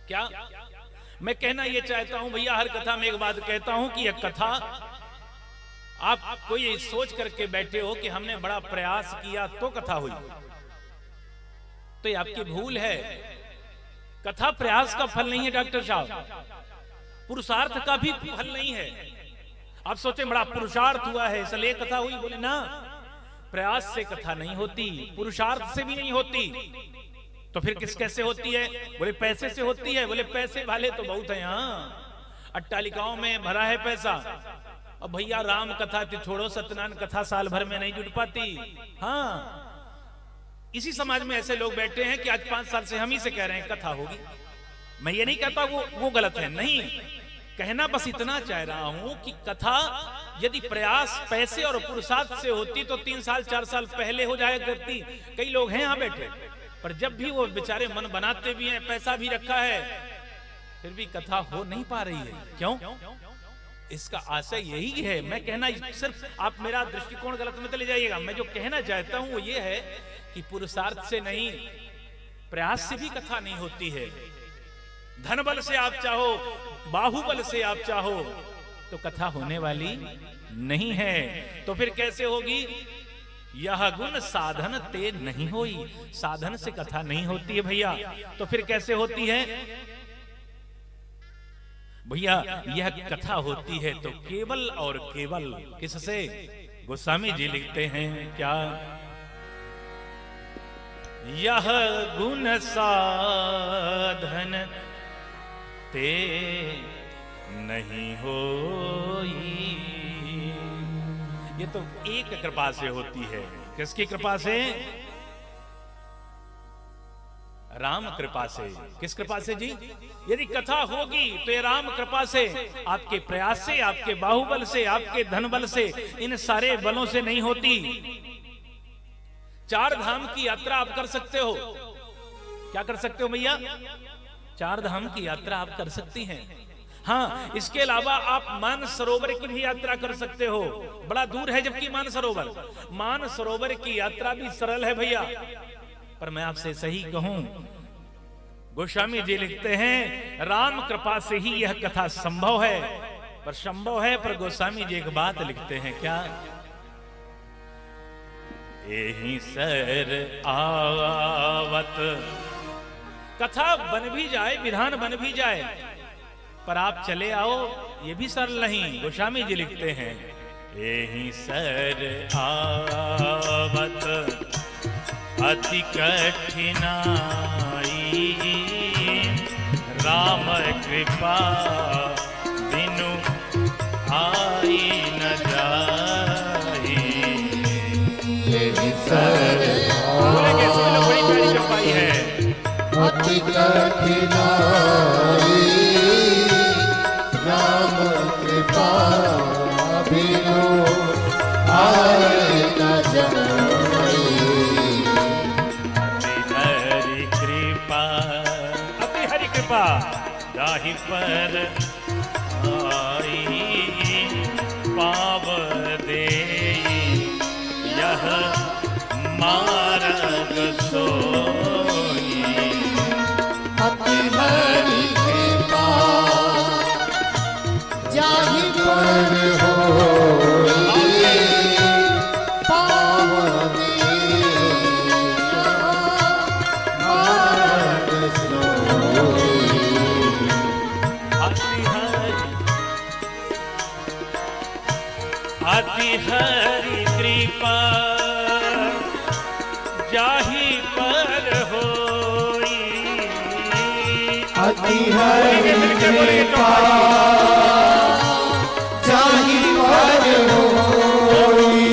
क्या मैं कहना यह चाहता हूं भैया, हर कथा में एक बात कहता हूं कि यह कथा आप कोई सोच करके बैठे हो कि हमने बड़ा प्रयास किया तो कथा हुई, तो ये आपकी भूल है। कथा प्रयास का फल नहीं है डॉक्टर साहब, पुरुषार्थ का भी फल नहीं है। आप सोचे बड़ा पुरुषार्थ हुआ है इसलिए कथा हुई, बोले ना, प्रयास से कथा नहीं होती, पुरुषार्थ से भी नहीं होती, तो फिर किस कैसे होती है? बोले पैसे से होती है। बोले पैसे वाले तो बहुत है यहाँ, अट्टालिकाओं में भरा है पैसा। अब भैया राम कथा थी छोड़ो, सत्यनारायण कथा साल भर में नहीं जुट पाती। हाँ, इसी समाज में ऐसे लोग बैठे हैं कि आज 5 साल से हम ही से कह रहे हैं कथा होगी। मैं ये नहीं कहता वो गलत है, नहीं, कहना बस इतना चाह रहा हूं कि कथा यदि प्रयास पैसे और पुरुषार्थ से होती तो 3 साल 4 साल पहले हो जाया करती। कई लोग हैं यहाँ बैठे, पर जब भी वो बेचारे मन बनाते भी हैं, पैसा भी रखा है, फिर भी कथा हो नहीं पा रही है। क्यों? इसका आशय यही है। मैं कहना सिर्फ, आप मेरा दृष्टिकोण गलत मत ले जाइएगा, मैं जो कहना चाहता हूं वो ये है कि पुरुषार्थ से नहीं, प्रयास से भी कथा नहीं होती है। धन बल से आप चाहो, बाहुबल से आप चाहो, तो कथा होने वाली नहीं है। तो फिर कैसे होगी? यह गुण साधन ते नहीं होई, साधन से कथा नहीं होती है भैया। तो फिर कैसे होती है भैया? यह कथा होती है तो केवल और केवल किससे? गोस्वामी जी लिखते हैं क्या? यह गुण साधन ते नहीं होई, ये तो एक कृपा से होती है। किसकी कृपा से? राम कृपा से। किस कृपा से जी? यदि कथा होगी तो ये राम कृपा से, आपके प्रयास से, आपके बाहुबल से, आपके धन बल से, इन सारे बलों से नहीं होती। 4 धाम की यात्रा आप कर सकते हो। क्या कर सकते हो भैया? 4 धाम की यात्रा आप कर सकती हैं। हाँ, इसके अलावा आप मानसरोवर की भी यात्रा कर सकते हो। बड़ा दूर है जबकि मानसरोवर की यात्रा भी सरल है भैया। पर मैं आपसे सही कहूं, गोस्वामी जी लिखते हैं राम कृपा से ही यह कथा संभव है। पर संभव है, पर गोस्वामी जी एक बात लिखते हैं क्या? यही सर आवत, कथा बन भी जाए, विधान बन भी जाए, पर आप चले आओ, ये भी सरल नहीं। गोस्वामी जी लिखते हैं यही सर आवत अति कठिनाई, राम कृपा बिनु आई न जाई। यही सर बड़ी प्यारी चौपाई है। अति कठिनाई, राम कृपा बिनु आए न जाई। हरि कृपा, अति हरि कृपा जाहि पर आई, पाव दे यह मार्ग सोई। अति हरि कृपा जाहि पर होई, पाव दे मार्ग सोई। अति हरि कृपा जाहि पर होई। अति हरि कृपा जाहि पर होई,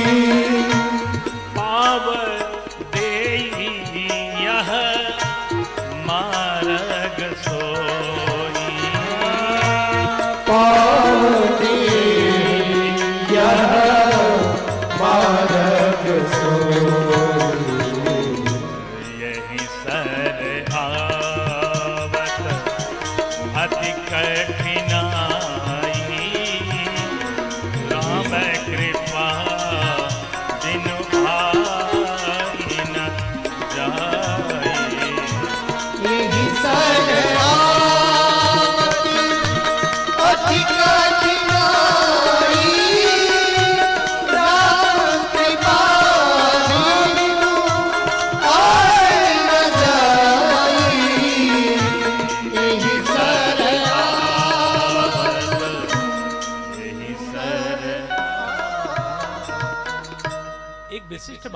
पाव देई यह मार्ग सोई। पाव देई यह मार्ग सोई। यही सर आवत अति कठिनाई, राम कृपा बिनु आई न जाई। यही सर आवत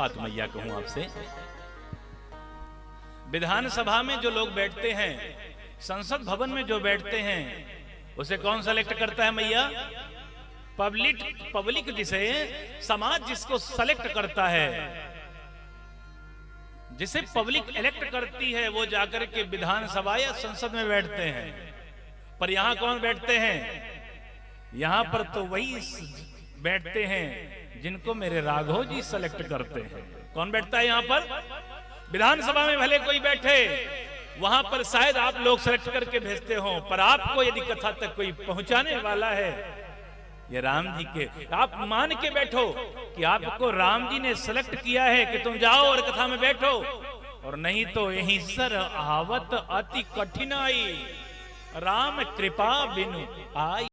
बात मैया कहूं आपसे, विधानसभा में जो लोग बैठते हैं, संसद भवन में जो बैठते हैं, उसे कौन सेलेक्ट करता है मैया? पब्लिक जिसे, समाज जिसको सेलेक्ट करता है, जिसे पब्लिक इलेक्ट करती है, वो जाकर के विधानसभा या संसद में बैठते हैं। पर यहां कौन बैठते हैं? यहां पर तो वही बैठते हैं जिनको मेरे राघव जी सेलेक्ट करते हैं। कौन बैठता है यहां पर? विधानसभा में भले कोई बैठे, वहां पर शायद आप लोग सेलेक्ट करके भेजते हो, पर आपको यदि कथा तक कोई पहुंचाने वाला है, ये राम जी के, आप मान के बैठो कि आपको राम जी ने सेलेक्ट किया है कि तुम जाओ और कथा में बैठो, और नहीं तो यहीं सर आवत अति कठिनाई, राम कृपा बिनु आई।